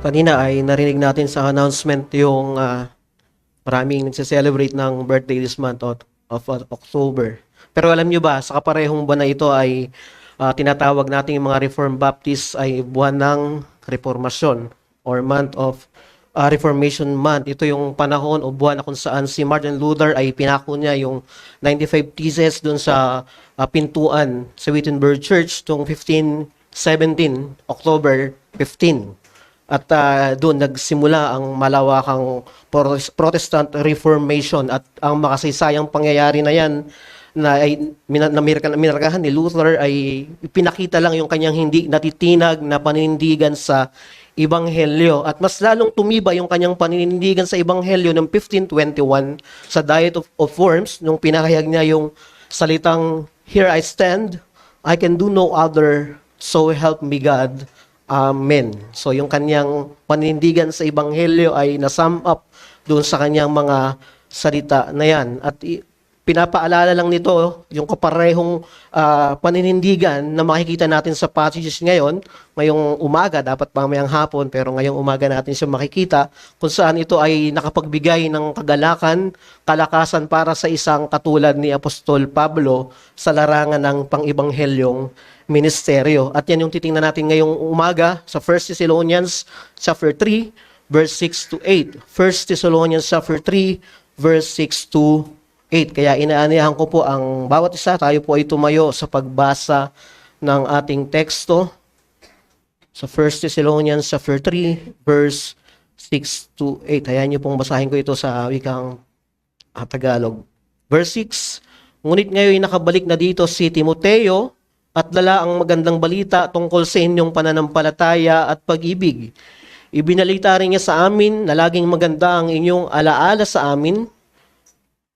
Kanina ay narinig natin sa announcement yung maraming nagse-celebrate ng birthday this month of October. Pero alam nyo ba, sa kaparehong buwan na ito ay tinatawag natin yung mga Reformed Baptists ay buwan ng Reformasyon or month of Reformation Month. Ito yung panahon o buwan na kung saan si Martin Luther ay pinako niya yung 95 Theses doon sa pintuan sa Wittenberg Church noong 1517, October 15. At doon nagsimula ang malawakang Protestant Reformation at ang makasaysayang pangyayari na yan na minarkahan ni Luther ay pinakita lang yung kanyang hindi natitinag na paninindigan sa Ebanghelyo. At mas lalong tumiba yung kanyang paninindigan sa Ebanghelyo ng 1521 sa Diet of Worms nung pinahayag niya yung salitang, "Here I stand, I can do no other, so help me God. Amen." So yung kanyang paninindigan sa Ebanghelyo ay na-sum up doon sa kanyang mga salita na yan. At pinapaalala lang nito yung kaparehong paninindigan na makikita natin sa passages ngayong umaga, dapat mamayang hapon, pero ngayong umaga natin siya makikita kung saan ito ay nakapagbigay ng kagalakan, kalakasan para sa isang katulad ni Apostol Pablo sa larangan ng pang-ibanghelyong ministeryo. At yan yung titingnan natin ngayong umaga sa 1 Thessalonians chapter 3 verse 6 to 8. 1 Thessalonians chapter 3 verse 6 to 8. Kaya inaanihan ko po ang bawat isa, tayo po ay tumayo sa pagbasa ng ating teksto sa 1 Thessalonians chapter 3 verse 6 to 8. Hayaan niyo pong basahin ko ito sa wikang Tagalog. Verse 6, "Ngunit ngayon nakabalik na dito si Timoteo at dala ang magandang balita tungkol sa inyong pananampalataya at pag-ibig. Ibinalita rin niya sa amin na laging maganda ang inyong alaala sa amin.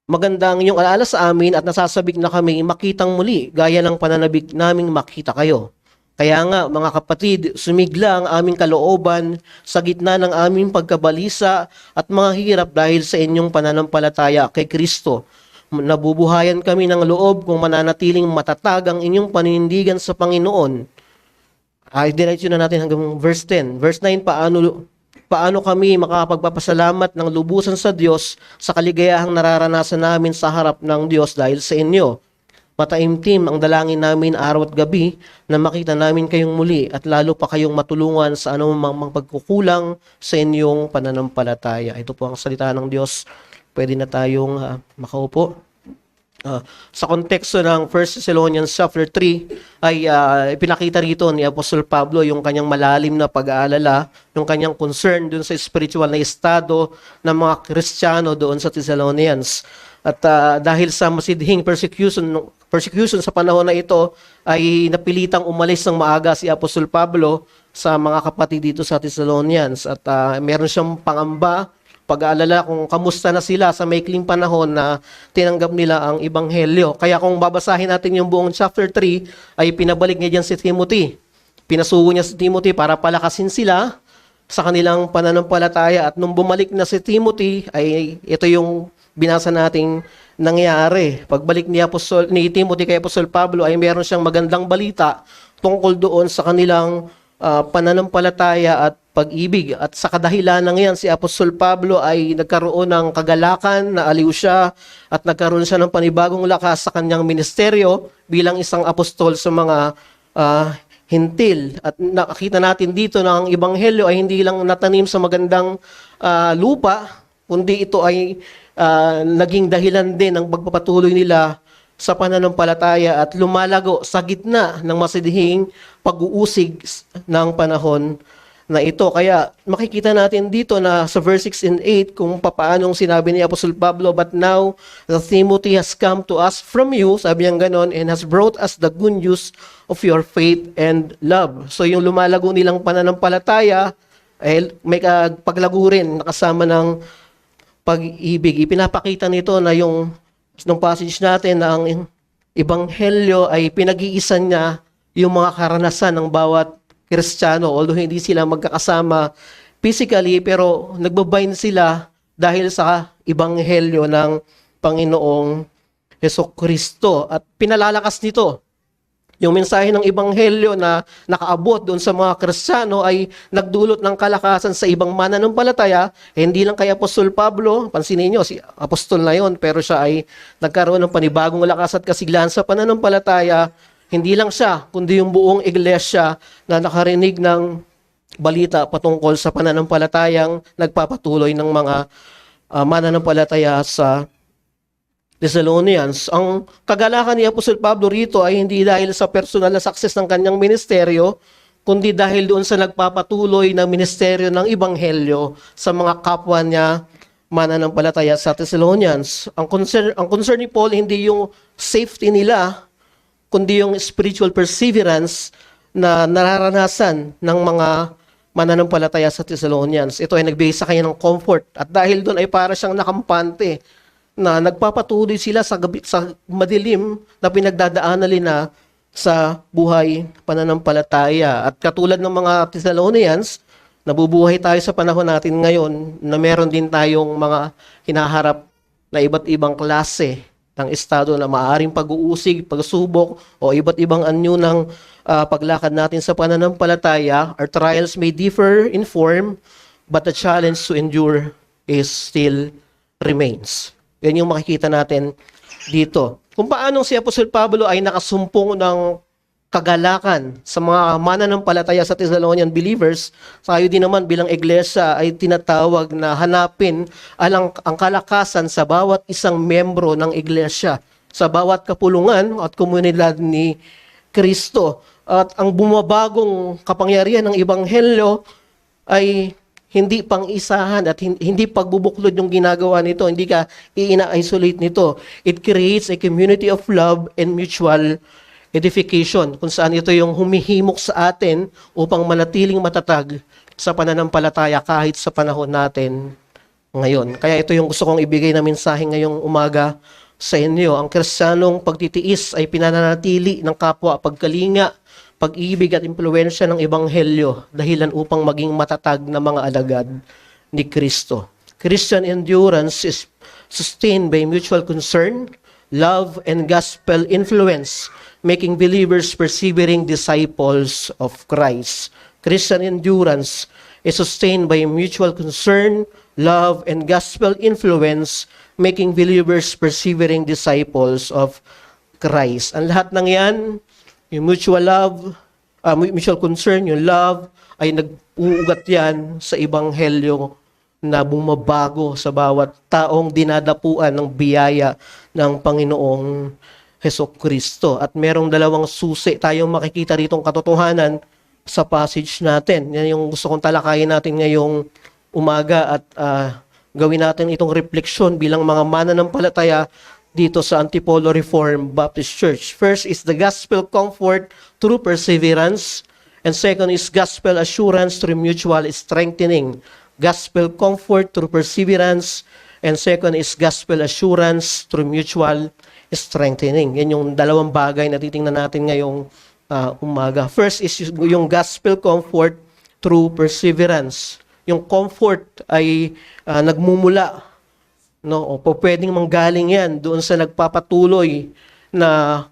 Maganda ang inyong alaala sa amin at nasasabik na kami makitang muli gaya ng pananabik naming makita kayo. Kaya nga mga kapatid, sumigla ang aming kalooban sa gitna ng aming pagkabalisa at mga hirap dahil sa inyong pananampalataya kay Kristo. Nabubuhayan kami ng loob kung mananatiling matatag ang inyong paninindigan sa Panginoon." Diretso na natin hanggang verse 10. Verse 9, paano kami makapagpapasalamat ng lubusan sa Diyos sa kaligayahang nararanasan namin sa harap ng Diyos dahil sa inyo. Mataimtim ang dalangin namin araw at gabi na makita namin kayong muli at lalo pa kayong matulungan sa anumang pagkukulang sa inyong pananampalataya. Ito po ang salita ng Diyos. Pwede na tayong makaupo. Sa konteksto ng 1 Thessalonians chapter 3 ay pinakita rito ni Apostol Pablo yung kanyang malalim na pag-aalala, yung kanyang concern dun sa spiritual na estado ng mga Kristiyano doon sa Thessalonians. At dahil sa masidhing persecution sa panahon na ito ay napilitang umalis ng maaga si Apostol Pablo sa mga kapatid dito sa Thessalonians. At meron siyang pangamba, pag-aalala kung kamusta na sila sa maikling panahon na tinanggap nila ang Ebanghelyo. Kaya kung babasahin natin yung buong chapter 3, ay pinabalik niya dyan si Timothy. Pinasugo niya si Timothy para palakasin sila sa kanilang pananampalataya. At nung bumalik na si Timothy, ay ito yung binasa nating nangyari. Pagbalik ni Timothy kay Apostol Pablo, ay meron siyang magandang balita tungkol doon sa kanilang pananampalataya at pag-ibig. At sa kadahilan ng yan, si Apostol Pablo ay nagkaroon ng kagalakan, naaliw siya, at nagkaroon siya ng panibagong lakas sa kanyang ministeryo bilang isang apostol sa mga hintil. At nakita natin dito na ang Ebanghelyo ay hindi lang natanim sa magandang lupa, kundi ito ay naging dahilan din ng pagpapatuloy nila sa pananampalataya at lumalago sa gitna ng masidhing pag-uusig ng panahon na ito. Kaya makikita natin dito na sa verse 6 and 8 kung papaanong sinabi ni Apostol Pablo, "But now the Timothy has come to us from you," sabi niya ganon, "and has brought us the good news of your faith and love." So yung lumalago nilang pananampalataya ay may paglago rin nakasama ng pag-ibig. Ipinapakita nito na yung nung passage natin na ang Ebanghelyo ay pinag-iisan niya yung mga karanasan ng bawat Kristiyano. Although hindi sila magkakasama physically, pero nagbabind sila dahil sa Ebanghelyo ng Panginoong Hesukristo. At pinalalakas nito Yung mensahe ng Ebanghelyo na nakaabot doon sa mga Kristiyano ay nagdulot ng kalakasan sa ibang mananampalataya, hindi lang kay Apostol Pablo, pansinin niyo, si Apostol na yon, pero siya ay nagkaroon ng panibagong lakas at kasiglahan sa pananampalataya. Hindi lang siya, kundi yung buong iglesia na nakarinig ng balita patungkol sa pananampalatayang nagpapatuloy ng mga mananampalataya sa Thessalonians. Ang kagalakan ni Apostol Pablo rito ay hindi dahil sa personal na success ng kanyang ministeryo, kundi dahil doon sa nagpapatuloy na ministeryo ng Ebanghelyo sa mga kapwa niya mananampalataya sa Thessalonians. Ang concern ni Paul hindi yung safety nila, kundi yung spiritual perseverance na nararanasan ng mga mananampalataya sa Thessalonians. Ito ay nagbigay sa kanya ng comfort, at dahil doon ay para siyang nakampante na nagpapatuloy sila sa madilim na pinagdadaanan nila sa buhay pananampalataya. At katulad ng mga Thessalonians, nabubuhay tayo sa panahon natin ngayon na meron din tayong mga hinaharap na iba't ibang klase ng estado na maaring pag-uusig, pagsubok, o iba't ibang anyo ng paglakad natin sa pananampalataya. Our trials may differ in form, but the challenge to endure is still remains. Yan yung makikita natin dito. Kung paano si Apostol Pablo ay nakasumpong ng kagalakan sa mga mananampalataya sa Thessalonian believers, tayo din naman bilang iglesia ay tinatawag na hanapin ang kalakasan sa bawat isang membro ng iglesia, sa bawat kapulungan at komunidad ni Kristo. At ang bumabagong kapangyarihan ng Ebanghelyo ay hindi pang-isahan at hindi pagbubuklod yung ginagawa nito. Hindi ka i-isolate nito. It creates a community of love and mutual edification, kung saan ito yung humihimok sa atin upang manatiling matatag sa pananampalataya kahit sa panahon natin ngayon. Kaya ito yung gusto kong ibigay na mensahe ngayong umaga sa inyo. Ang Kristiyanong pagtitiis ay pinananatili ng kapwa, pagkalinga, pag-ibig at impluwensya ng Ebanghelyo, dahilan upang maging matatag na mga alagad ni Kristo. Christian endurance is sustained by mutual concern, love, and gospel influence, making believers persevering disciples of Christ. Christian endurance is sustained by mutual concern, love, and gospel influence, making believers persevering disciples of Christ. Ang lahat ng yan, yung mutual love, mutual concern, yung love, ay nag-uugat yan sa Ebanghelyo na bumabago sa bawat taong dinadapuan ng biyaya ng Panginoong Hesukristo. At merong dalawang susi tayong makikita ritong katotohanan sa passage natin. Yan yung gusto kong talakayin natin ngayong umaga at gawin natin itong refleksyon bilang mga mananampalataya dito sa Antipolo Reformed Baptist Church. First is the gospel comfort through perseverance, and second is gospel assurance through mutual strengthening. Gospel comfort through perseverance, and second is gospel assurance through mutual strengthening. Yan yung dalawang bagay na titingnan natin ngayong umaga. First is yung gospel comfort through perseverance. Yung comfort ay nagmumula, no, o pwedeng manggaling yan doon sa nagpapatuloy na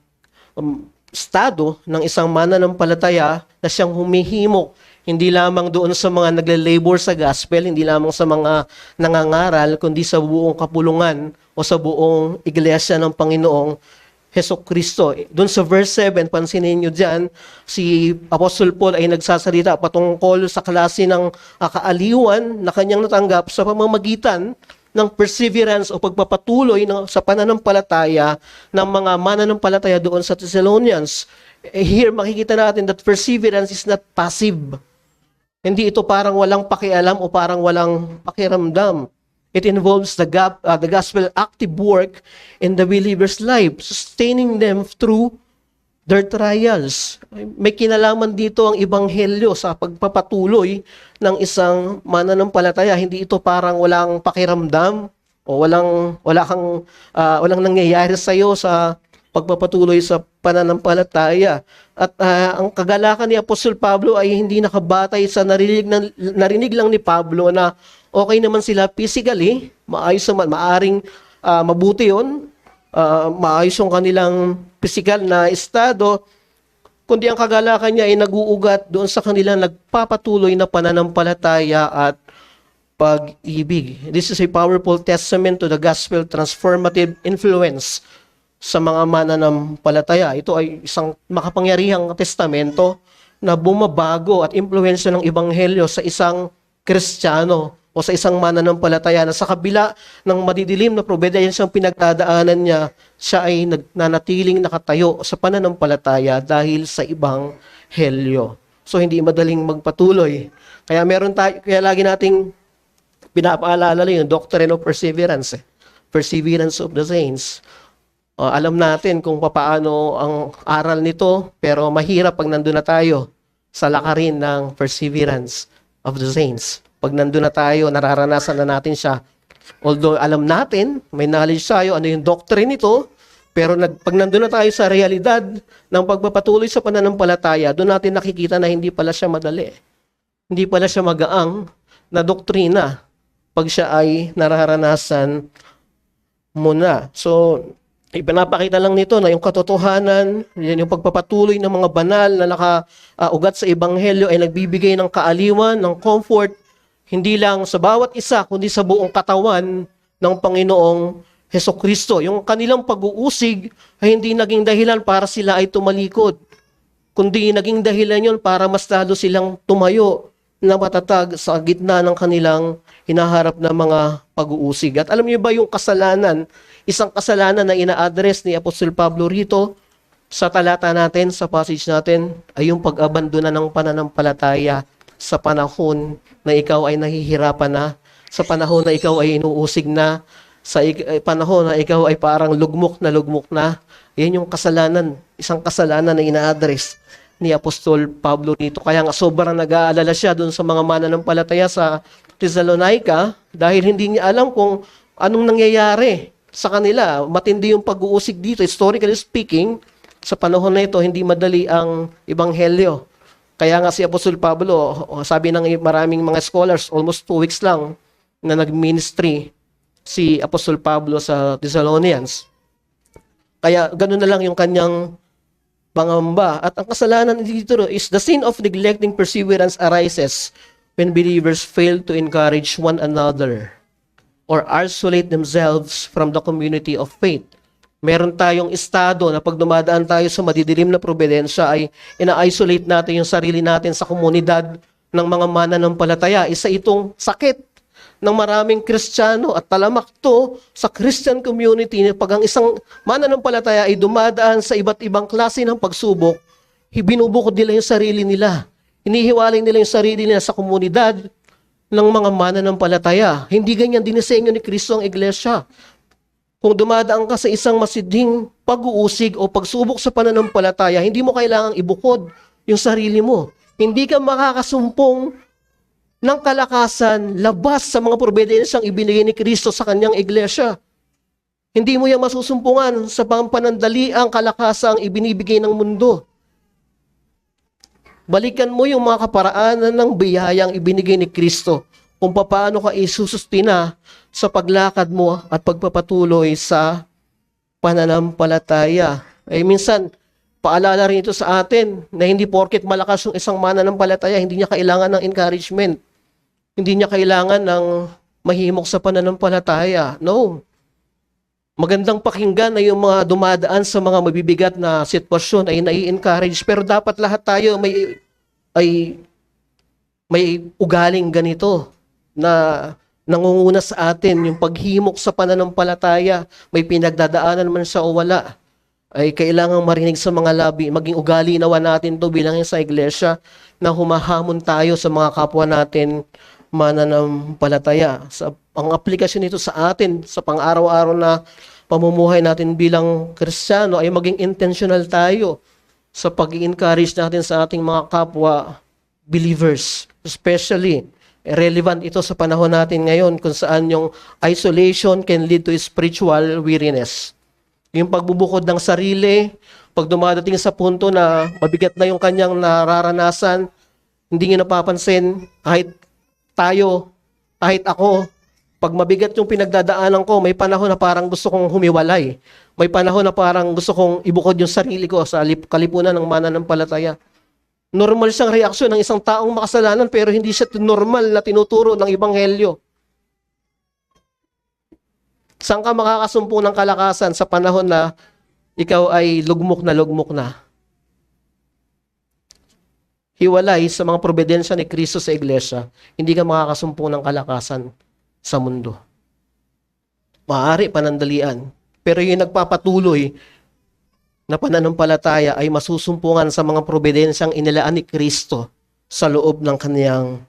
estado ng isang mananampalataya na siyang humihimok, hindi lamang doon sa mga nagle-labor sa gospel, hindi lamang sa mga nangangaral, kundi sa buong kapulungan o sa buong iglesia ng Panginoong Hesukristo. Doon sa verse 7, pansinin nyo dyan, si Apostle Paul ay nagsasalita patungkol sa klase ng kaaliwan na kanyang natanggap sa pamamagitan ng perseverance o pagpapatuloy sa pananampalataya ng mga mananampalataya doon sa Thessalonians. Here, makikita natin that perseverance is not passive. Hindi ito parang walang pakialam o parang walang pakiramdam. It involves the gospel active work in the believer's life, sustaining them through their trials. May kinalaman dito ang Ebanghelyo sa pagpapatuloy ng isang mananampalataya. Hindi ito parang walang pakiramdam o walang nangyayari sa iyo sa pagpapatuloy sa pananampalataya. At ang kagalakan ni Apostol Pablo ay hindi nakabatay sa narinig lang ni Pablo na okay naman sila physically, maayos naman, maaring mabuti yun, maayos yung kanilang physical na estado, kundi ang kagalakan niya ay nag-uugat doon sa kanilang nagpapatuloy na pananampalataya at pag-ibig. This is a powerful testament to the gospel transformative influence sa mga mananampalataya. Ito ay isang makapangyarihang testamento na bumabago at impluwensya ng ebanghelyo sa isang Kristiyano o sa isang mananampalataya na sa kabila ng madidilim na probidensyang pinagdadaanan niya, siya ay nanatiling nakatayo sa pananampalataya dahil sa ebanghelyo. So hindi madaling magpatuloy. Kaya lagi nating pinapaalala yung doctrine of perseverance. Perseverance of the saints. Alam natin kung paano ang aral nito, pero mahirap pag nandun na tayo sa lakarin ng perseverance of the saints. Pag nandun na tayo, nararanasan na natin siya. Although alam natin, may knowledge tayo, ano yung doctrine nito, pero pag nandun na tayo sa realidad ng pagpapatuloy sa pananampalataya, doon natin nakikita na hindi pala siya madali. Hindi pala siya magaang na doktrina pag siya ay nararanasan mo na. So, ipinapakita lang nito na yung katotohanan, yan yung pagpapatuloy ng mga banal na nakaugat sa ebanghelyo ay nagbibigay ng kaaliwan, ng comfort, hindi lang sa bawat isa, kundi sa buong katawan ng Panginoong Hesukristo. Yung kanilang pag-uusig ay hindi naging dahilan para sila ay tumalikod, kundi naging dahilan yon para mas lalo silang tumayo na matatag sa gitna ng kanilang hinaharap na mga pag-uusig. At alam niyo ba yung kasalanan, isang kasalanan na ina-address ni Apostol Pablo rito sa talata natin, sa passage natin, ay yung pag-abandona ng pananampalataya sa panahon na ikaw ay nahihirapan na, sa panahon na ikaw ay inuusig na, sa panahon na ikaw ay parang lugmok na. Yan yung kasalanan, isang kasalanan na ina-address ni Apostol Pablo dito. Kaya nga sobrang nag-aalala siya doon sa mga mananampalataya sa Thessalonica dahil hindi niya alam kung anong nangyayari sa kanila. Matindi yung pag-uusig dito. Historically speaking, sa panahon na ito, hindi madali ang ebanghelyo. Kaya nga si Apostol Pablo, sabi ng maraming mga scholars, almost 2 weeks lang na nag-ministry si Apostol Pablo sa Thessalonians. Kaya ganoon na lang yung kanyang pangamba. At ang kasalanan dito is the sin of neglecting perseverance arises when believers fail to encourage one another or isolate themselves from the community of faith. Meron tayong estado na pag dumadaan tayo sa madidilim na probidensya ay ina-isolate natin yung sarili natin sa komunidad ng mga mananampalataya. Isa itong sakit ng maraming Kristiyano at talamak to sa Christian community pag ang isang mananampalataya ay dumadaan sa iba't ibang klase ng pagsubok, binubukod nila yung sarili nila. Hinihiwalay nila yung sarili nila sa komunidad ng mga mananampalataya. Hindi ganyan dinisenyo ni Kristo ang iglesia. Kung dumadaan ka sa isang masidhing pag-uusig o pagsubok sa pananampalataya, hindi mo kailangang ibukod yung sarili mo. Hindi ka makakasumpong ng kalakasan labas sa mga probidensyang ibinigay ni Kristo sa kanyang iglesia. Hindi mo yan masusumpungan sa panandaliang kalakasang ibinibigay ng mundo. Balikan mo yung mga kaparaanan ng biyayang ibinigay ni Kristo kung paano ka isusustina sa paglakad mo at pagpapatuloy sa pananampalataya. Minsan, paalala rin ito sa atin na hindi porket malakas yung isang mananampalataya, hindi niya kailangan ng encouragement. Hindi niya kailangan ng mahimok sa pananampalataya. No. Magandang pakinggan na yung mga dumadaan sa mga mabibigat na sitwasyon ay nai-encourage. Pero dapat lahat tayo may ugaling ganito na nangunguna sa atin yung paghimok sa pananampalataya. May pinagdadaanan man siya o wala. Ay kailangang marinig sa mga labi. Maging ugali nawa natin to bilang sa iglesia na humahamon tayo sa mga kapwa natin mananampalataya. Ang aplikasyon nito sa atin, sa pang-araw-araw na pamumuhay natin bilang Kristiyano ay maging intentional tayo sa pag-i-encourage natin sa ating mga kapwa believers. Especially, relevant ito sa panahon natin ngayon kung saan yung isolation can lead to spiritual weariness. Yung pagbubukod ng sarili, pag dumadating sa punto na mabigat na yung kanyang nararanasan, hindi niya napapansin kahit tayo, kahit ako, Pag mabigat yung pinagdadaanan ko, may panahon na parang gusto kong humiwalay. May panahon na parang gusto kong ibukod yung sarili ko sa kalipunan ng mananampalataya. Normal siyang reaksyon ng isang taong makasalanan pero hindi siya normal na tinuturo ng Ebanghelyo. Saan ka makakasumpo ng kalakasan sa panahon na ikaw ay lugmok na? Hiwalay sa mga probidensya ni Kristo sa iglesia, hindi ka makakasumpo ng kalakasan sa mundo. Maaari panandalian, pero yung nagpapatuloy na pananampalataya ay masusumpungan sa mga probidensyang inilaan ni Kristo sa loob ng kaniyang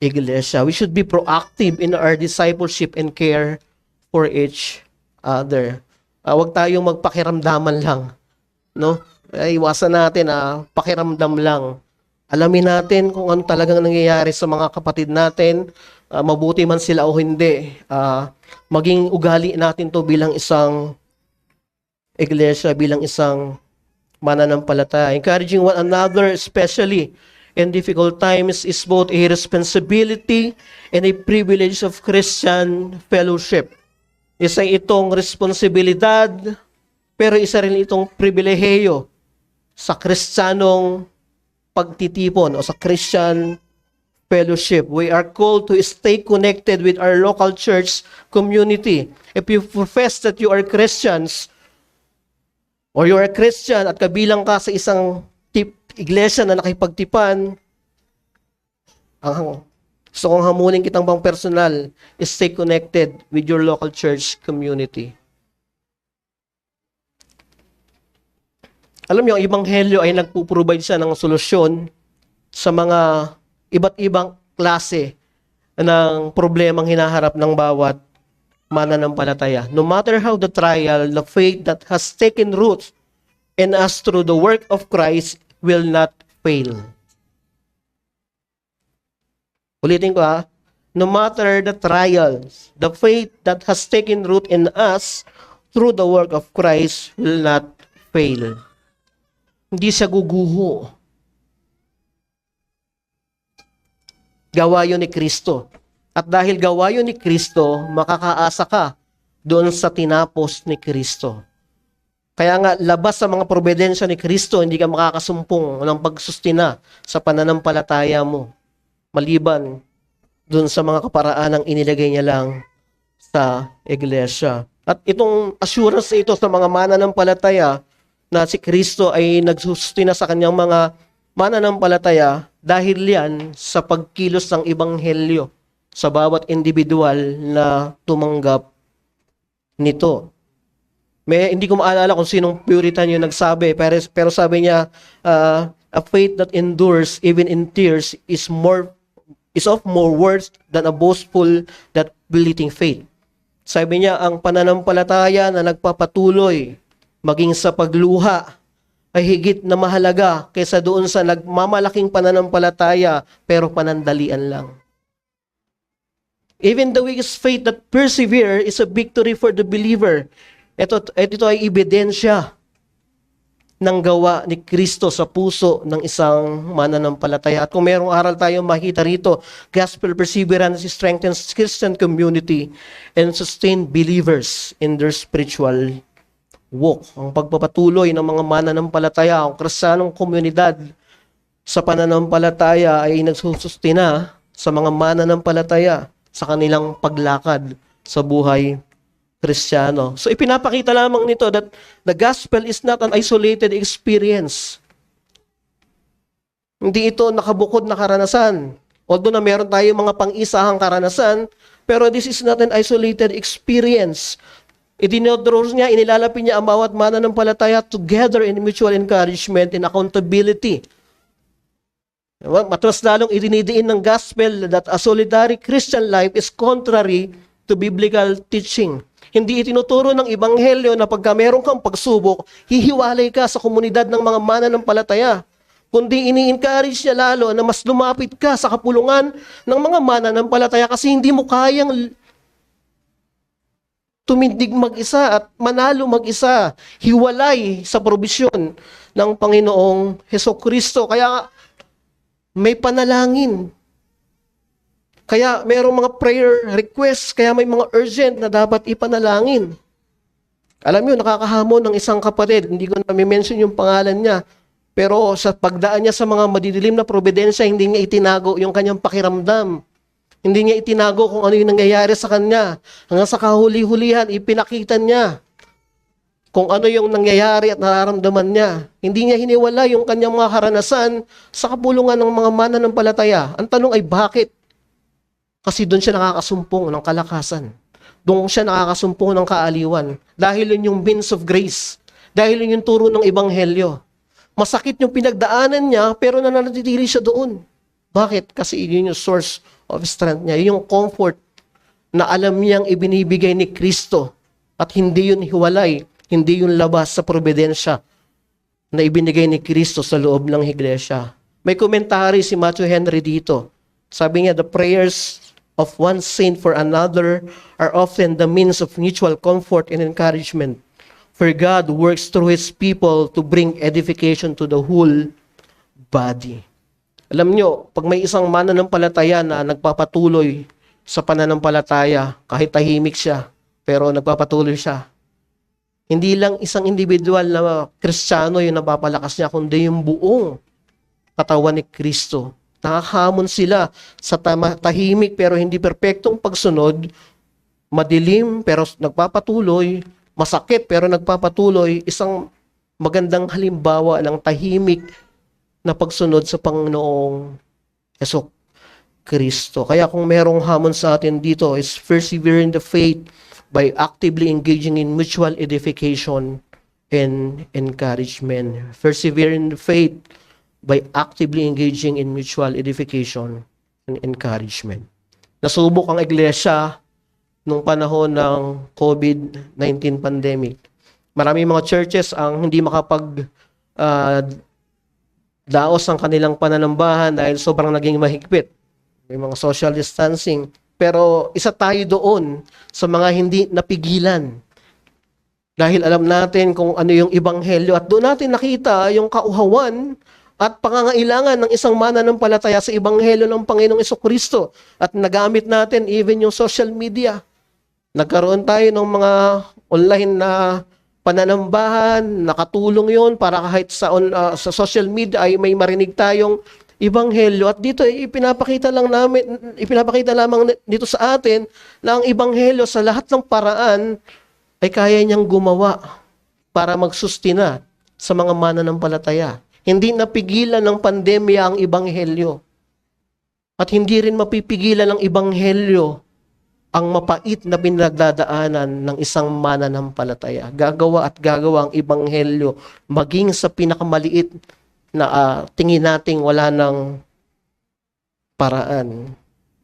iglesia. We should be proactive in our discipleship and care for each other. Huwag tayong magpakiramdaman lang, no? Iwasan natin pakiramdam lang. Alamin natin kung ano talagang nangyayari sa mga kapatid natin, mabuti man sila o hindi. Maging ugali natin to bilang isang iglesia, bilang isang mananampalataya. Encouraging one another, especially in difficult times, is both a responsibility and a privilege of Christian fellowship. Isa itong responsibilidad, pero isa rin itong pribilehiyo sa Kristiyanong pagtitipon o sa Christian fellowship. We are called to stay connected with our local church community. If you profess that you are Christians, or you are Christian at kabilang ka sa isang iglesia na nakipagtipan, gusto kong hamunin kitang pang personal, stay connected with your local church community. Alam niyo, ang Ebanghelyo ay nagpo-provide siya ng solusyon sa mga iba't ibang klase ng problemang hinaharap ng bawat mananampalataya. No matter how the trial, the faith that has taken root in us through the work of Christ will not fail. Ulitin ko no matter the trials, the faith that has taken root in us through the work of Christ will not fail. Hindi siya guguho. Gawa yun ni Kristo. At dahil gawa yun ni Kristo, makakaasa ka doon sa tinapos ni Kristo. Kaya nga, labas sa mga probidensya ni Kristo, hindi ka makakasumpong ng pagsustina sa pananampalataya mo. Maliban doon sa mga kaparaan ang inilagay niya lang sa iglesia. At itong assurance ito sa mga mananampalataya na si Kristo ay nagsustina sa kanyang mga mananampalataya dahil yan sa pagkilos ng Ebanghelyo sa bawat individual na tumanggap nito. Hindi ko maalala kung sinong Puritan yung nagsabi, pero sabi niya, a faith that endures even in tears is of more worth than a boastful that believing faith. Sabi niya, ang pananampalataya na nagpapatuloy maging sa pagluha ay higit na mahalaga kaysa doon sa nagmamalaking pananampalataya pero panandalian lang. Even the weakest faith that persevere is a victory for the believer. Ito ay ebidensya ng gawa ni Kristo sa puso ng isang mananampalataya. At kung mayroong aral tayong makita rito, gospel perseverance strengthens Christian community and sustain believers in their spiritual walk. Ang pagpapatuloy ng mga mananampalataya, ang Kristiyanong komunidad sa pananampalataya ay nagsusustina sa mga mananampalataya sa kanilang paglakad sa buhay Kristiyano. So ipinapakita lamang nito that the gospel is not an isolated experience. Hindi ito nakabukod na karanasan. Although na meron tayong mga pang-isahang karanasan, pero this is not an isolated experience. Idinodros niya, inilalapin niya ang bawat mananampalataya together in mutual encouragement and accountability. Mas lalong idinidiin ng gospel that a solitary Christian life is contrary to biblical teaching. Hindi itinuturo ng Ebanghelyo na pagka meron kang pagsubok, hihiwalay ka sa komunidad ng mga mananampalataya. Kundi ini-encourage niya lalo na mas lumapit ka sa kapulungan ng mga mananampalataya kasi hindi mo kayang tumindig mag-isa at manalo mag-isa, hiwalay sa probisyon ng Panginoong Hesukristo. Kaya may panalangin Kaya mayroong mga prayer requests, kaya may mga urgent na dapat ipanalangin. Alam niyo, nakakahamon ng isang kapatid, hindi ko na mention yung pangalan niya, pero sa pagdaan niya sa mga madidilim na probidensya, hindi niya itinago yung kanyang pakiramdam. Hindi niya itinago kung ano yung nangyayari sa kanya. Hanggang sa kahuli-hulihan, ipinakita niya kung ano yung nangyayari at nararamdaman niya. Hindi niya hiniwala yung kanyang mga karanasan sa kapulungan ng mga mananampalataya. Ang tanong ay bakit? Kasi doon siya nakakasumpong ng kalakasan. Doon siya nakakasumpong ng kaaliwan. Dahil yun yung means of grace. Dahil yun yung turo ng ebanghelyo. Masakit yung pinagdaanan niya, pero nananatili siya doon. Bakit? Kasi yun yung source of strength niya. Yun yung comfort na alam niyang ibinibigay ni Kristo. At hindi yun hiwalay, hindi yun labas sa probidensya na ibinigay ni Kristo sa loob ng iglesia. May komentary si Matthew Henry dito. Sabi niya, the prayers of one saint for another are often the means of mutual comfort and encouragement. For God works through His people to bring edification to the whole body. Alam nyo, pag may isang mananampalataya na nagpapatuloy sa pananampalataya, kahit tahimik siya, pero nagpapatuloy siya, hindi lang isang individual na Kristiyano yung napapalakas niya, kundi yung buong katawan ni Kristo. Nakahamon sila sa tahimik pero hindi perpektong pagsunod, madilim pero nagpapatuloy, masakit pero nagpapatuloy, isang magandang halimbawa ng tahimik na pagsunod sa Panginoong Hesus Kristo. Kaya kung merong hamon sa atin dito is persevere in the faith by actively engaging in mutual edification and encouragement. Persevere in the faith by actively engaging in mutual edification and encouragement. Nasubok ang iglesia nung panahon ng COVID-19 pandemic. Maraming mga churches ang hindi daos ang kanilang pananambahan dahil sobrang naging mahigpit. May mga social distancing. Pero isa tayo doon sa mga hindi napigilan. Dahil alam natin kung ano yung ebanghelyo at doon natin nakita yung kauhawan at pangangailangan ng isang mananampalataya sa ebanghelyo ng Panginoong Jesucristo. At nagamit natin even yung social media. Nagkaroon tayo ng mga online na pananambahan, nakatulong yon para kahit sa social media ay may marinig tayong ebanghelyo. At dito ipinapakita lamang dito sa atin na ang ebanghelyo sa lahat ng paraan ay kaya niyang gumawa para magsustina sa mga mananampalataya. Hindi napigilan ng pandemya ang ebanghelyo. At hindi rin mapipigilan ng ebanghelyo ang mapait na pinagdadaanan ng isang mananampalataya. Gagawa at gagawa ang ebanghelyo maging sa pinakamaliit na tingin nating wala ng paraan.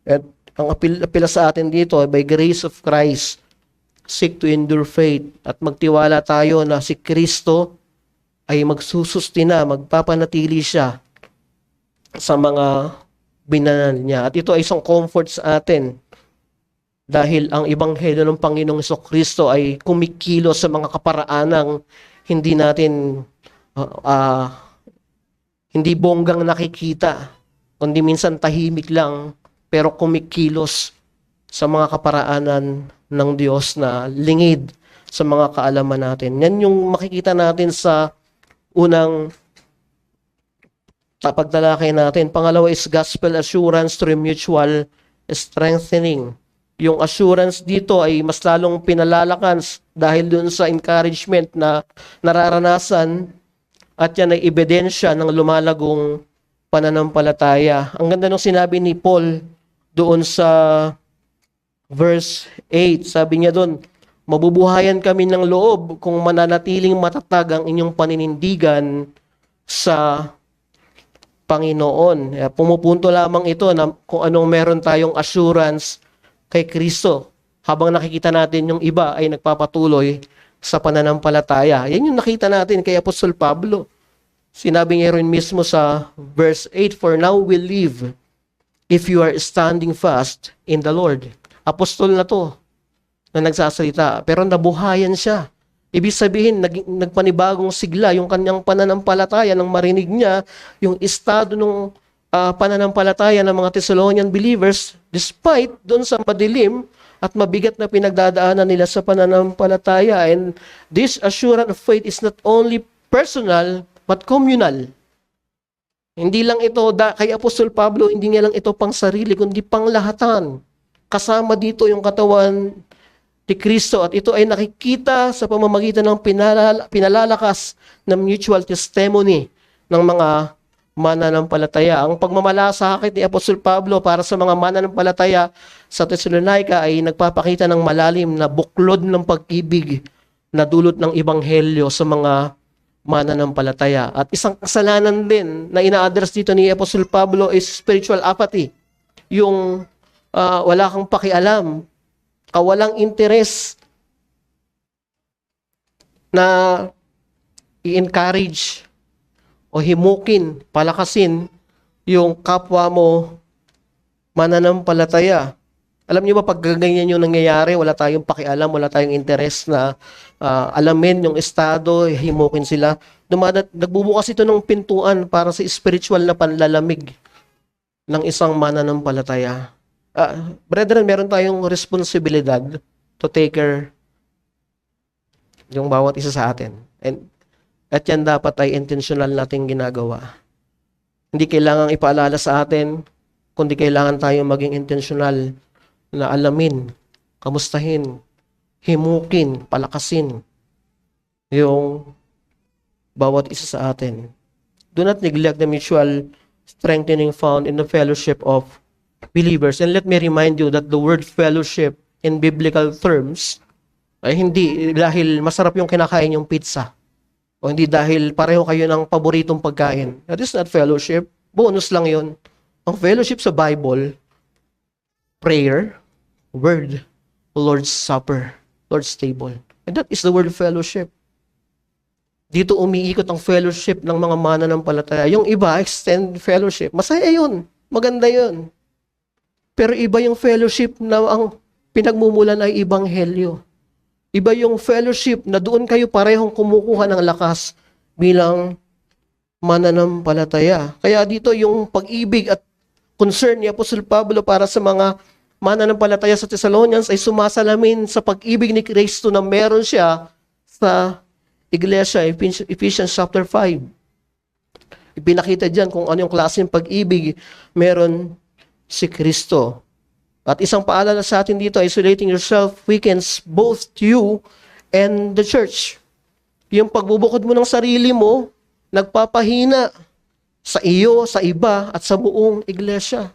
At ang apila sa atin dito, by grace of Christ, seek to endure faith at magtiwala tayo na si Kristo ay magsusustina, magpapanatili siya sa mga binanan niya. At ito ay isang comfort sa atin dahil ang ebanghelyo ng Panginoong Jesucristo ay kumikilos sa mga kaparaanang hindi natin hindi bonggang nakikita, kundi minsan tahimik lang, pero kumikilos sa mga kaparaanan ng Diyos na lingid sa mga kaalaman natin. Yan yung makikita natin sa unang pagtalakay natin. Pangalawa is gospel assurance through mutual strengthening. Yung assurance dito ay mas lalong pinalalakan dahil dun sa encouragement na nararanasan at yan ay ebidensya ng lumalagong pananampalataya. Ang ganda ng sinabi ni Paul doon sa verse 8. Sabi niya doon, mabubuhayan kami ng loob kung mananatiling matatag ang inyong paninindigan sa Panginoon. Pumupunto lamang ito na kung anong meron tayong assurance kay Kristo. Habang nakikita natin yung iba ay nagpapatuloy sa pananampalataya. Yan yung nakita natin kay Apostol Pablo. Sinabi niya rin mismo sa verse 8, for now we live if you are standing fast in the Lord. Apostol na to na nagsasalita. Pero nabuhayan siya. Ibig sabihin, nagpanibagong sigla yung kanyang pananampalataya nang marinig niya yung estado ng pananampalataya ng mga Thessalonian believers despite doon sa madilim at mabigat na pinagdadaanan nila sa pananampalataya. And this assurance of faith is not only personal but communal. Hindi lang ito, kay Apostol Pablo, hindi niya lang ito pang sarili, kundi pang lahatan. Kasama dito yung katawan ni Kristo at ito ay nakikita sa pamamagitan ng pinalalakas ng mutual testimony ng mga mananampalataya. Ang pagmamalasakit ni Apostol Pablo para sa mga mananampalataya sa Thessalonica ay nagpapakita ng malalim na buklod ng pag-ibig na dulot ng ebanghelyo sa mga mananampalataya. At isang kasalanan din na ina-address dito ni Apostol Pablo is spiritual apathy. Yung wala kang pakialam, kawalang interes na i-encourage o himukin, palakasin yung kapwa mo mananampalataya. Alam niyo ba, pag ganyan yung nangyayari, wala tayong pakialam, wala tayong interes na alamin yung estado, himukin sila. Nagbubukas ito ng pintuan para sa spiritual na panlalamig ng isang mananampalataya. Brethren, meron tayong responsibilidad to take care yung bawat isa sa atin. At yan dapat ay intentional nating ginagawa. Hindi kailangang ipaalala sa atin, kundi kailangan tayong maging intentional na alamin, kamustahin, himukin, palakasin yung bawat isa sa atin. Do not neglect the mutual strengthening found in the fellowship of believers. And let me remind you that the word fellowship in biblical terms ay hindi dahil masarap yung kinakain yung pizza. O hindi dahil pareho kayo ng paboritong pagkain. That is not fellowship. Bonus lang yun. Ang fellowship sa Bible, prayer, word, Lord's Supper, Lord's table. And that is the word fellowship. Dito umiikot ang fellowship ng mga mananampalataya. Yung iba, extend fellowship. Masaya yun. Maganda yun. Pero iba yung fellowship na ang pinagmumulan ay ibanghelyo. Iba yung fellowship na doon kayo parehong kumukuha ng lakas bilang mananampalataya. Kaya dito yung pag-ibig at concern ni Apostol Pablo para sa mga mananampalataya sa Thessalonians ay sumasalamin sa pag-ibig ni Kristo na meron siya sa iglesia, Ephesians chapter 5. Ipinakita dyan kung ano yung klaseng pag-ibig meron si Kristo. At isang paalala sa atin dito, isolating yourself weakens both you and the church. Yung pagbubukod mo ng sarili mo, nagpapahina sa iyo, sa iba, at sa buong iglesia.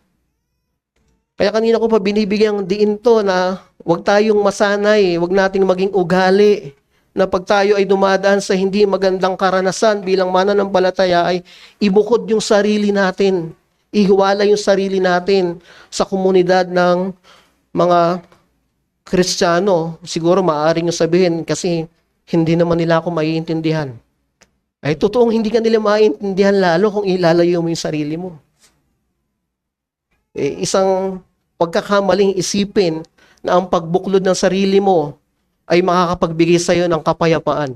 Kaya kanina ko pa binibigyang diin to na huwag tayong masanay, huwag nating maging ugali, na pag tayo ay dumadaan sa hindi magandang karanasan bilang mananampalataya ay ibukod yung sarili natin. Ihiwala yung sarili natin sa komunidad ng mga Kristiyano. Siguro maaaring nyo sabihin kasi hindi naman nila ako maiintindihan. Ay totoong hindi ka nila maiintindihan lalo kung ilalayo mo yung sarili mo. Isang pagkakamaling isipin na ang pagbuklod ng sarili mo ay makakapagbigay sa iyo ng kapayapaan.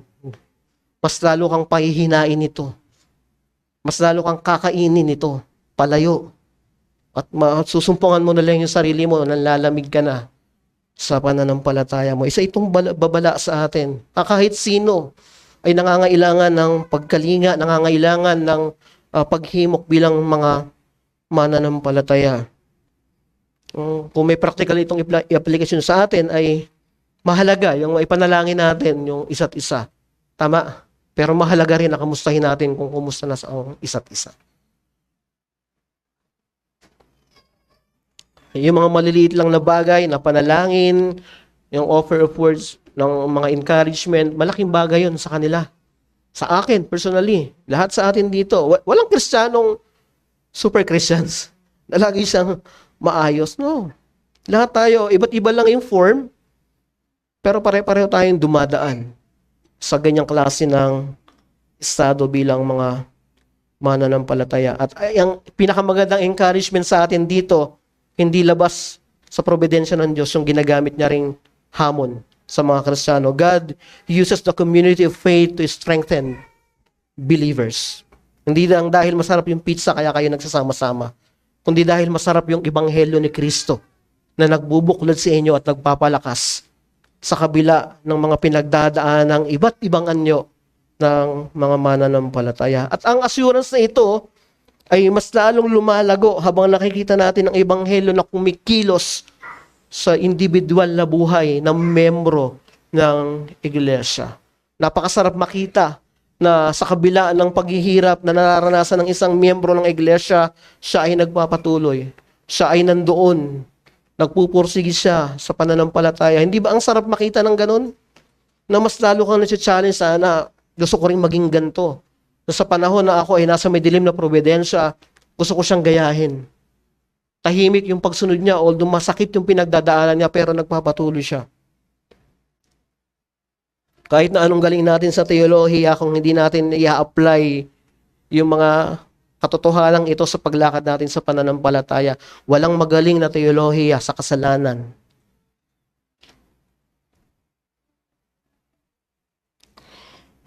Mas lalo kang pahihinain nito. Mas lalo kang kakainin nito. Palayo. At susumpungan mo na lang yung sarili mo, nanlalamig ka na sa pananampalataya mo. Isa itong babala sa atin. Kahit sino ay nangangailangan ng pagkalinga, nangangailangan ng paghimok bilang mga mananampalataya. Kung may practical itong application sa atin ay mahalaga yung ipanalangin natin yung isa't isa. Tama. Pero mahalaga rin na kamustahin natin kung kumusta na sa isa't isa. Yung mga maliliit lang na bagay, na panalangin, yung offer of words ng mga encouragement, malaking bagay yun sa kanila. Sa akin, personally, lahat sa atin dito, walang Kristiyanong super Christians na lagi siyang maayos. No. Lahat tayo, iba't iba lang yung form, pero pare-pareho tayong dumadaan sa ganyang klase ng estado bilang mga mananampalataya. At ang pinakamagandang encouragement sa atin dito, hindi labas sa providensya ng Diyos yung ginagamit niya ring hamon sa mga Kristiyano. God uses the community of faith to strengthen believers. Hindi lang dahil masarap yung pizza kaya kayo nagsasama-sama, kundi dahil masarap yung ebanghelyo ni Kristo na nagbubuklod sa inyo at nagpapalakas sa kabila ng mga pinagdadaan ng iba't ibang anyo ng mga mananampalataya. At ang assurance na ito ay mas lalong lumalago habang nakikita natin ang ebanghelyo na kumikilos sa individual na buhay ng membro ng iglesia. Napakasarap makita na sa kabila ng paghihirap na nararanasan ng isang miyembro ng iglesia, siya ay nagpapatuloy. Siya ay nandoon. Nagpupursige siya sa pananampalataya. Hindi ba ang sarap makita ng ganun? Na mas lalo kang nasi-challenge sana, gusto ko rin maging ganito. Sa panahon na ako ay nasa may dilim na probidensya, gusto ko siyang gayahin. Tahimik yung pagsunod niya, although masakit yung pinagdadaanan niya, pero nagpapatuloy siya. Kahit na anong galing natin sa teolohiya, kung hindi natin i-apply yung mga katotohanan ito sa paglakad natin sa pananampalataya, walang magaling na teolohiya sa kasalanan.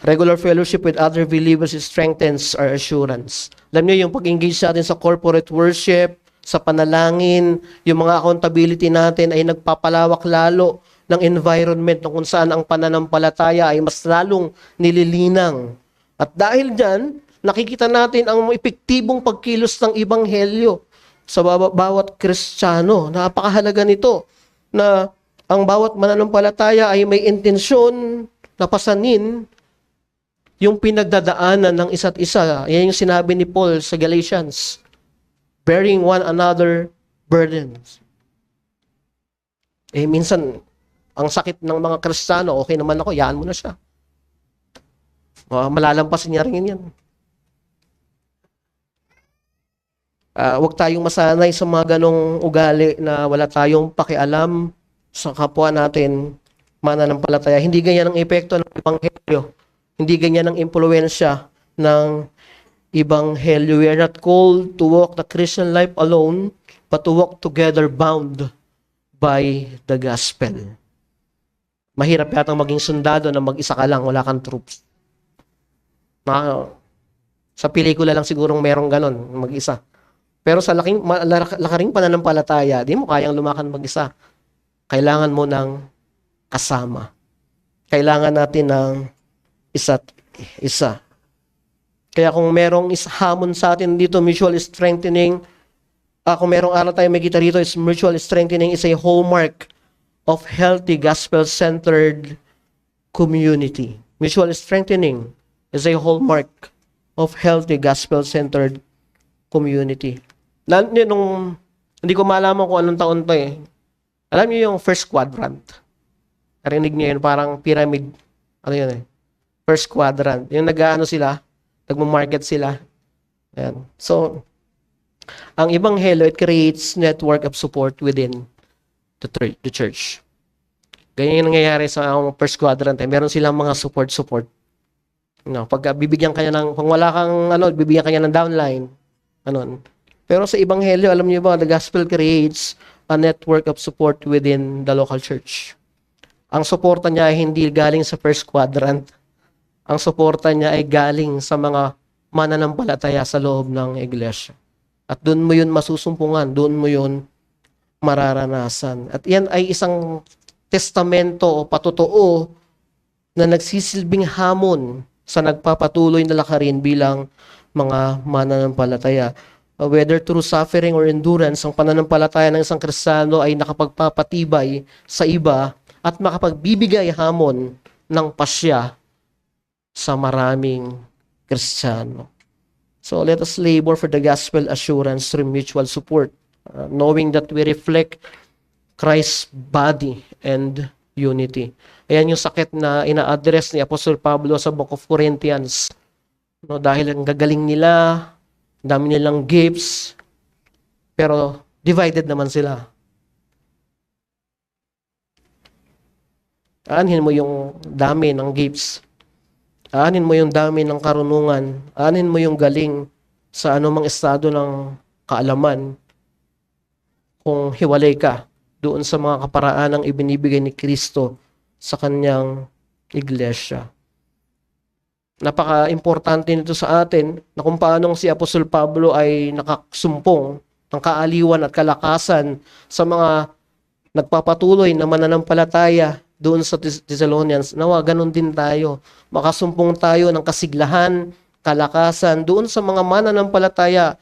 Regular fellowship with other believers strengthens our assurance. Alam niyo, yung pag-engage natin sa corporate worship, sa panalangin, yung mga accountability natin ay nagpapalawak lalo ng environment kung saan ang pananampalataya ay mas lalong nililinang. At dahil dyan, nakikita natin ang epektibong pagkilos ng ebanghelyo sa bawat Kristiyano. Napakahalaga nito na ang bawat mananampalataya ay may intensyon na pasanin yung pinagdadaanan ng isa't isa. Yan yung sinabi ni Paul sa Galatians. Bearing one another burdens. Minsan, ang sakit ng mga Kristiyano, okay naman ako, yaan mo na siya. Malalampasin niya rin yan. Huwag tayong masanay sa mga ganong ugali na wala tayong pakialam sa kapwa natin, mananampalataya. Hindi ganyan ang epekto ng ebanghelyo. Hindi ganyan ang impluwensya ng ebanghelyo. We are not called to walk the Christian life alone, but to walk together bound by the gospel. Mahirap yatang maging sundalo na mag-isa ka lang, wala kang troops. Sa pelikula lang sigurong merong ganon, mag-isa. Pero sa lakaring pananampalataya, di mo kayang lumakan mag-isa. Kailangan mo ng kasama. Kailangan natin ng isa't isa. Kaya kung merong hamon sa atin dito, mutual strengthening, kung merong aral tayo makita dito, is mutual strengthening is a hallmark of healthy gospel-centered community. Mutual strengthening is a hallmark of healthy gospel-centered community. Hindi ko malaman kung anong taon to eh. Alam niyo yung first quadrant. Narinig niyo yun, parang pyramid. Ano yun eh? First quadrant. Yung nagmo-market sila. Ayan. So, ang ebanghelyo, it creates network of support within the church. Ganyan yung nangyayari sa first quadrant. Meron silang mga support. Pag bibigyan kanya kung wala kang bibigyan kanya ng downline. Pero sa ebanghelyo, alam niyo ba, the gospel creates a network of support within the local church. Ang suporta niya ay hindi galing sa first quadrant. Ang suporta niya ay galing sa mga mananampalataya sa loob ng iglesia. At doon mo yun masusumpungan, doon mo yun mararanasan. At yan ay isang testamento o patotoo na nagsisilbing hamon sa nagpapatuloy na lakarin bilang mga mananampalataya. Whether through suffering or endurance, ang pananampalataya ng isang Kristiyano ay nakapagpapatibay sa iba at makapagbibigay hamon ng pasya sa maraming Kristiyano. So let us labor for the gospel assurance through mutual support, knowing that we reflect Christ's body and unity. Ayan yung sakit na ina-address ni Apostol Pablo sa Book of Corinthians. Dahil ang gagaling nila, dami nilang gifts, pero divided naman sila. Aanhin mo yung dami ng gifts. Aanhin mo yung dami ng karunungan. Aanhin mo yung galing sa anumang estado ng kaalaman. Kung hiwalay ka doon sa mga kaparaan ng ibinibigay ni Kristo sa kanyang iglesia. Napaka-importante nito sa atin na kung paano si Apostol Pablo ay nakasumpong ng kaaliwan at kalakasan sa mga nagpapatuloy na mananampalataya doon sa Thessalonians. Nawa, ganun din tayo. Makasumpong tayo ng kasiglahan, kalakasan doon sa mga mananampalataya,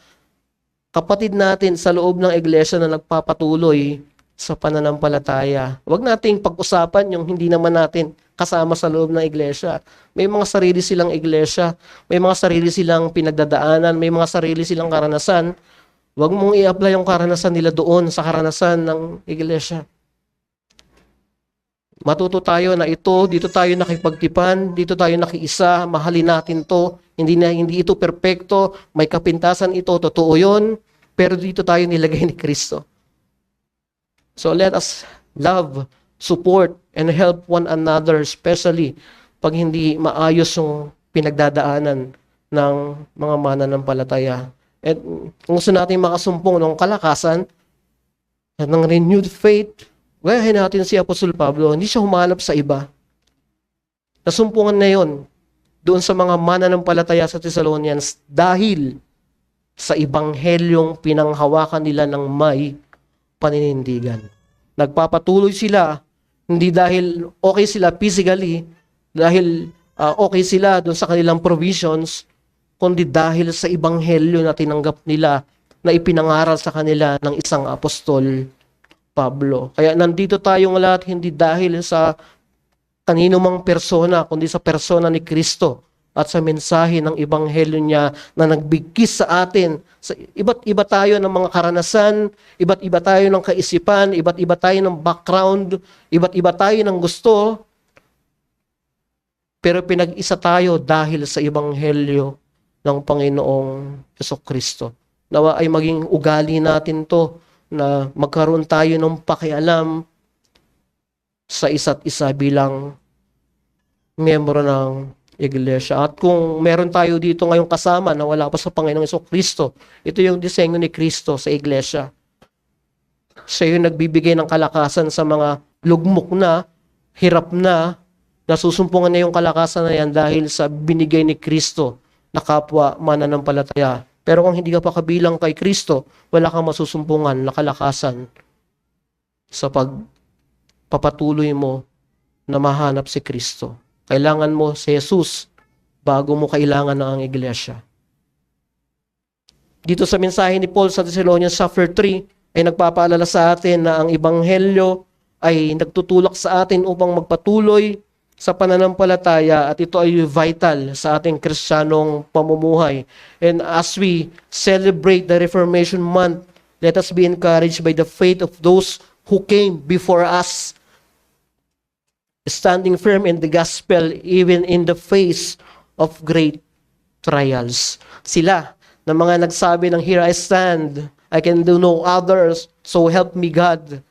kapatid natin sa loob ng iglesia na nagpapatuloy sa pananampalataya. Huwag nating pag-usapan yung hindi naman natin kasama sa loob ng iglesia. May mga sarili silang iglesia, may mga sarili silang pinagdadaanan, may mga sarili silang karanasan. Huwag mong i-apply yung karanasan nila doon sa karanasan ng iglesia. Matuto tayo na dito tayo nakipagtipan, dito tayo nakiisa, mahalin natin to. Hindi ito perpekto, may kapintasan ito, totoo yun, pero dito tayo nilagay ni Kristo. So let us love, support, and help one another, especially pag hindi maayos yung pinagdadaanan ng mga mananampalataya. At kung gusto natin makasumpong ng kalakasan at ng renewed faith, gayahin natin si Apostol Pablo, hindi siya humanap sa iba. Nasumpungan na yon doon sa mga mananampalataya sa Thessalonians dahil sa ibanghelyong pinanghawakan nila ng may paninindigan. Nagpapatuloy sila, hindi dahil okay sila physically, dahil okay sila doon sa kanilang provisions, kundi dahil sa ibanghelyo na tinanggap nila na ipinangaral sa kanila ng isang apostol, Pablo. Kaya nandito tayong lahat hindi dahil sa kanino mang persona, kundi sa persona ni Kristo at sa mensahe ng ebanghelyo niya na nagbigkis sa atin. Iba't iba tayo ng mga karanasan, iba't iba tayo ng kaisipan, iba't iba tayo ng background, iba't iba tayo ng gusto, pero pinag-isa tayo dahil sa ebanghelyo ng Panginoong Jesucristo. Nawa ay maging ugali natin to na magkaroon tayo ng pakialam sa isa't isa bilang miyembro ng iglesia. At kung meron tayo dito ngayong kasama na wala pa sa Panginoong Jesucristo, ito yung disenyo ni Kristo sa iglesia. Siya yung nagbibigay ng kalakasan sa mga lugmok na, hirap na, nasusumpungan na yung kalakasan na yan dahil sa binigay ni Kristo na kapwa mananampalataya. Pero kung hindi ka pa kabilang kay Kristo, wala kang masusumpungan na kalakasan sa pagpapatuloy mo na mahanap si Kristo. Kailangan mo si Jesus bago mo kailangan ng iglesia. Dito sa mensahe ni Paul sa Thessalonians chapter 3 ay nagpapaalala sa atin na ang ebanghelyo ay nagtutulak sa atin upang magpatuloy sa pananampalataya at ito ay vital sa ating Kristiyanong pamumuhay. And as we celebrate the Reformation Month, let us be encouraged by the faith of those who came before us, standing firm in the gospel even in the face of great trials. Sila na mga nagsabi ng here I stand, I can do no others, so help me God.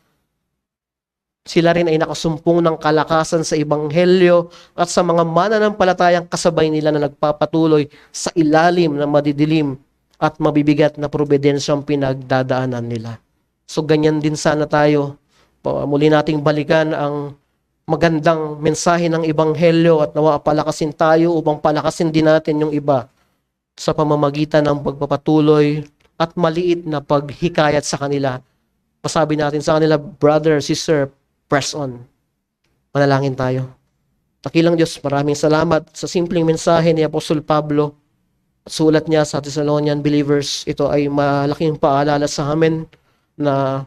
Sila rin ay nakasumpong ng kalakasan sa ebanghelyo at sa mga mananampalatayang kasabay nila na nagpapatuloy sa ilalim na madidilim at mabibigat na probidensyang pinagdadaanan nila. So ganyan din sana tayo. Muli nating balikan ang magandang mensahe ng ebanghelyo at nawa palakasin tayo upang palakasin din natin yung iba sa pamamagitan ng pagpapatuloy at maliit na paghikayat sa kanila. Pasabi natin sa kanila, brother, sister, press on. Manalangin tayo. Dakilang Diyos, maraming salamat sa simpleng mensahe ni Apostol Pablo. Sulat niya sa Thessalonian believers, ito ay malaking paalala sa amin na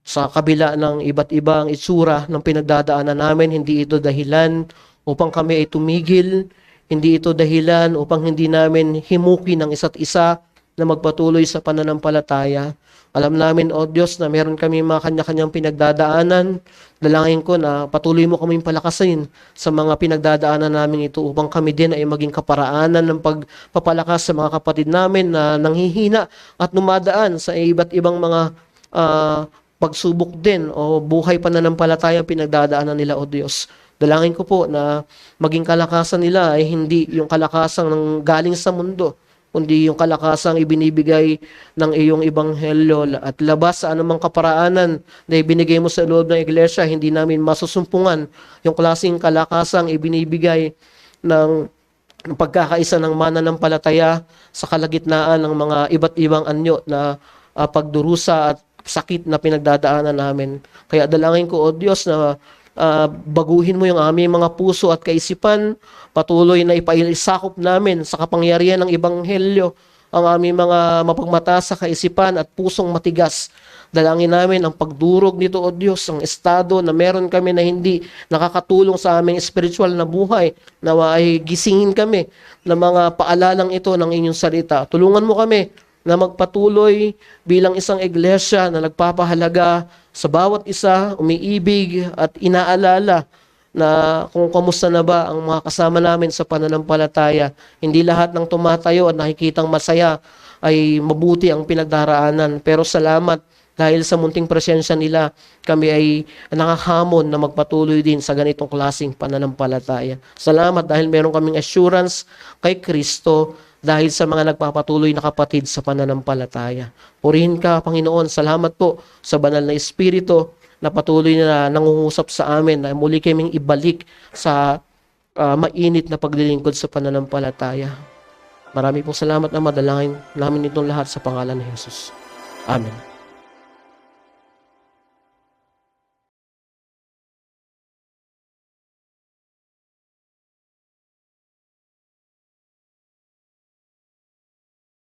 sa kabila ng iba't ibang itsura ng pinagdadaanan namin, hindi ito dahilan upang kami ay tumigil, hindi ito dahilan upang hindi namin himukin ng isa't isa na magpatuloy sa pananampalataya. Alam namin, O Diyos, na meron kami mga kanya-kanyang pinagdadaanan. Dalangin ko na patuloy mo kaming palakasin sa mga pinagdadaanan namin ito upang kami din ay maging kaparaanan ng pagpapalakas sa mga kapatid namin na nanghihina at numadaan sa iba't ibang mga pagsubok din o buhay pananampalataya pinagdadaanan nila, O Diyos. Dalangin ko po na maging kalakasan nila ay hindi yung kalakasan ng galing sa mundo, kundi yung kalakasang ibinibigay ng iyong ebanghelyo at labas sa anumang kaparaanan na ibinigay mo sa loob ng iglesia, hindi namin masusumpungan yung klaseng kalakasang ibinibigay ng ng pagkakaisa ng mananampalataya sa kalagitnaan ng mga iba't ibang anyo na pagdurusa at sakit na pinagdadaanan namin. Kaya dalangin ko, O Diyos, na baguhin mo yung aming mga puso at kaisipan, patuloy na ipailisakop namin sa kapangyarihan ng Ebanghelyo ang aming mga mapagmataas sa kaisipan at pusong matigas. Dalangin namin ang pagdurog nito, O Diyos, ang estado na meron kami na hindi nakakatulong sa aming spiritual na buhay, na ay gisingin kami ng mga paalalang ito ng inyong salita. Tulungan mo kami na magpatuloy bilang isang iglesia na nagpapahalaga sa bawat isa, umiibig at inaalala na kung kamusta na ba ang mga kasama namin sa pananampalataya. Hindi lahat ng tumatayo at nakikitang masaya ay mabuti ang pinagdaraanan. Pero salamat dahil sa munting presensya nila, kami ay nakahamon na magpatuloy din sa ganitong klaseng pananampalataya. Salamat dahil meron kaming assurance kay Kristo dahil sa mga nagpapatuloy na kapatid sa pananampalataya. Purihin ka, Panginoon. Salamat po sa banal na Espiritu na patuloy na nangungusap sa amin na muli kaming ibalik sa mainit na paglilingkod sa pananampalataya. Marami pong salamat na madalangin namin itong lahat sa pangalan ni Jesus. Amen.